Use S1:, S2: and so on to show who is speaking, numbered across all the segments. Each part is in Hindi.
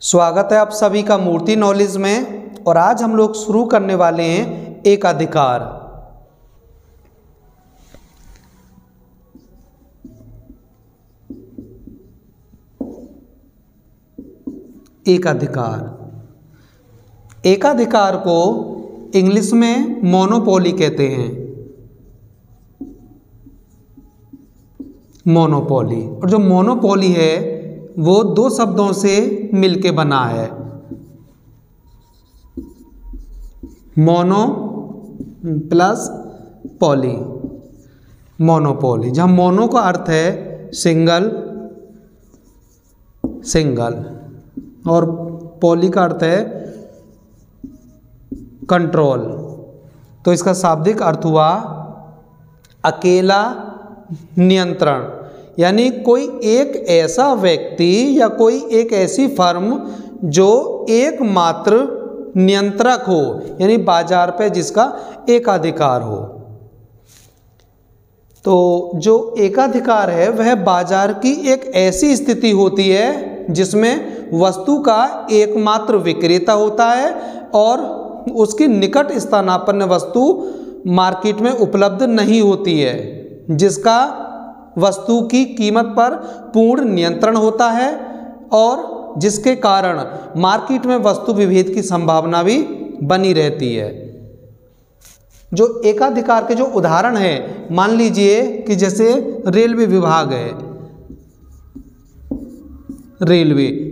S1: स्वागत है आप सभी का मूर्ति नॉलेज में। और आज हम लोग शुरू करने वाले हैं एकाधिकार। एकाधिकार को इंग्लिश में मोनोपोली कहते हैं। मोनोपोली, और जो मोनोपोली है वो दो शब्दों से मिलके बना है। Mono plus poly, monopoly. जहाँ मोनो का अर्थ है सिंगल और पॉली का अर्थ है कंट्रोल। तो इसका शाब्दिक अर्थ हुआ अकेला नियंत्रण, यानी कोई एक ऐसा व्यक्ति या कोई एक ऐसी फर्म जो एकमात्र नियंत्रक हो, यानी बाजार पे जिसका एकाधिकार हो। तो जो एकाधिकार है वह बाजार की एक ऐसी स्थिति होती है जिसमें वस्तु का एकमात्र विक्रेता होता है और उसकी निकट स्थानापन्न वस्तु मार्केट में उपलब्ध नहीं होती है, जिसका वस्तु की कीमत पर पूर्ण नियंत्रण होता है और जिसके कारण मार्केट में वस्तु विभेद की संभावना भी बनी रहती है। जो एकाधिकार के जो उदाहरण है, मान लीजिए कि जैसे रेलवे विभाग है,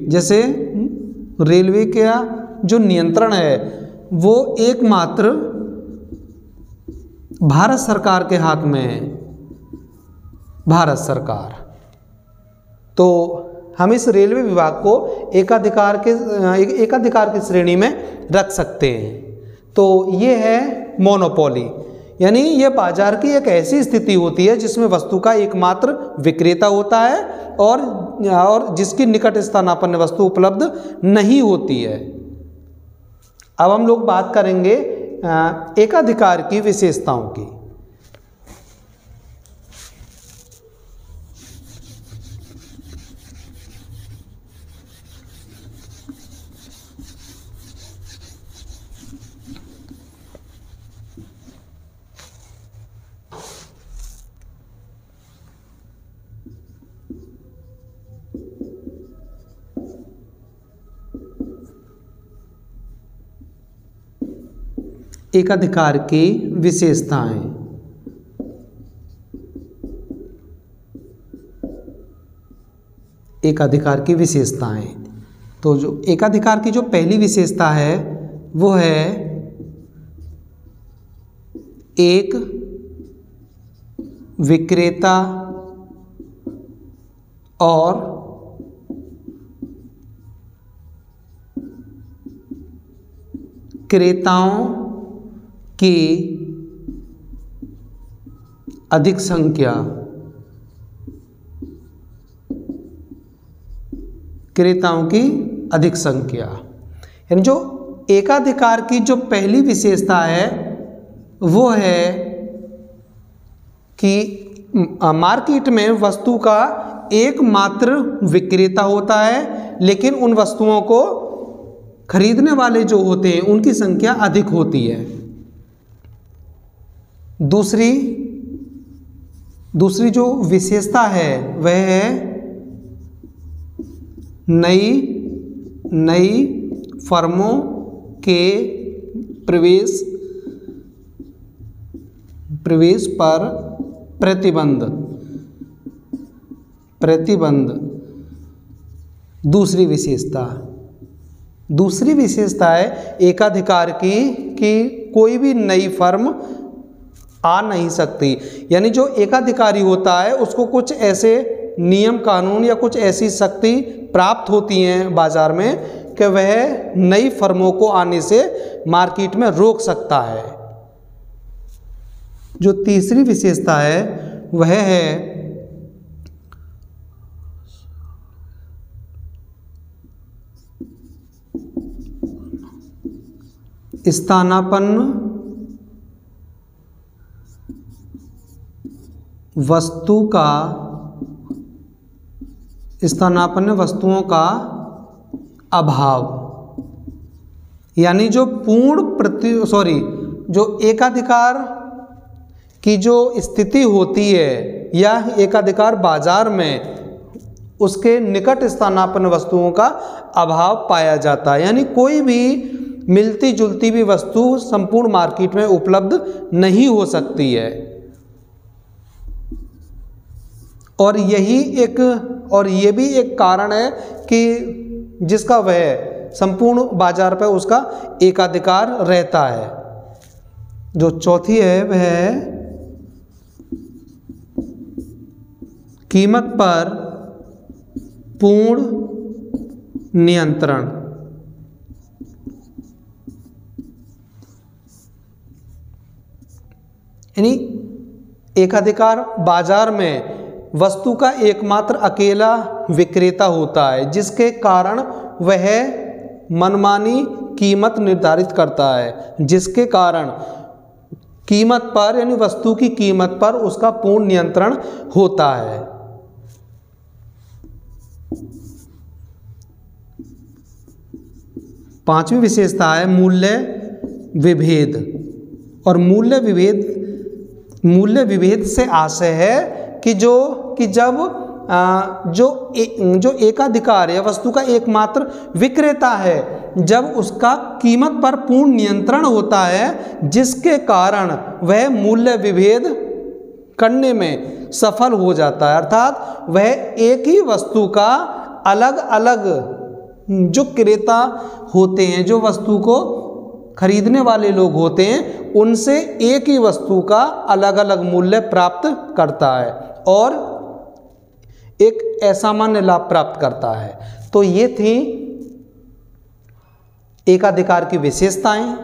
S1: जैसे रेलवे का जो नियंत्रण है वो एकमात्र भारत सरकार के हाथ में है। भारत सरकार, तो हम इस रेलवे विभाग को एकाधिकार की श्रेणी में रख सकते हैं। तो ये है मोनोपोली, यानी ये बाजार की एक ऐसी स्थिति होती है जिसमें वस्तु का एकमात्र विक्रेता होता है और जिसकी निकट स्थानापन्न वस्तु उपलब्ध नहीं होती है। अब हम लोग बात करेंगे एकाधिकार की विशेषताओं की। एकाधिकार की विशेषताएं। एकाधिकार की विशेषताएं, तो जो एकाधिकार की जो पहली विशेषता है वो है एक विक्रेता और क्रेताओं की अधिक संख्या। क्रेताओं की अधिक संख्या, यानी जो एकाधिकार की जो पहली विशेषता है वो है कि मार्केट में वस्तु का एकमात्र विक्रेता होता है, लेकिन उन वस्तुओं को खरीदने वाले जो होते हैं उनकी संख्या अधिक होती है। दूसरी जो विशेषता है वह है नई फर्मों के प्रवेश पर प्रतिबंध। दूसरी विशेषता है एकाधिकार की कि कोई भी नई फर्म आ नहीं सकती, यानी जो एकाधिकारी होता है उसको कुछ ऐसे नियम कानून या कुछ ऐसी शक्ति प्राप्त होती हैं बाजार में कि वह नई फर्मों को आने से मार्केट में रोक सकता है। जो तीसरी विशेषता है वह है स्थानापन्न वस्तुओं का अभाव, यानी जो जो एकाधिकार की जो स्थिति होती है या एकाधिकार बाजार में उसके निकट स्थानापन्न वस्तुओं का अभाव पाया जाता है, यानी कोई भी मिलती जुलती भी वस्तु संपूर्ण मार्केट में उपलब्ध नहीं हो सकती है। और ये भी एक कारण है कि जिसका वह संपूर्ण बाजार पर उसका एकाधिकार रहता है। जो चौथी है वह है कीमत पर पूर्ण नियंत्रण। यानी एकाधिकार बाजार में वस्तु का एकमात्र अकेला विक्रेता होता है, जिसके कारण वह मनमानी कीमत निर्धारित करता है, जिसके कारण कीमत पर यानी वस्तु की कीमत पर उसका पूर्ण नियंत्रण होता है। पांचवी विशेषता है मूल्य विभेद। और मूल्य विभेद से आशय है कि जब जो एकाधिकार है वस्तु का एकमात्र विक्रेता है, जब उसका कीमत पर पूर्ण नियंत्रण होता है, जिसके कारण वह मूल्य विभेद करने में सफल हो जाता है। अर्थात वह एक ही वस्तु का अलग अलग जो क्रेता होते हैं, जो वस्तु को खरीदने वाले लोग होते हैं, उनसे एक ही वस्तु का अलग अलग मूल्य प्राप्त करता है और एक असामान्य लाभ प्राप्त करता है। तो ये थी एकाधिकार की विशेषताएं।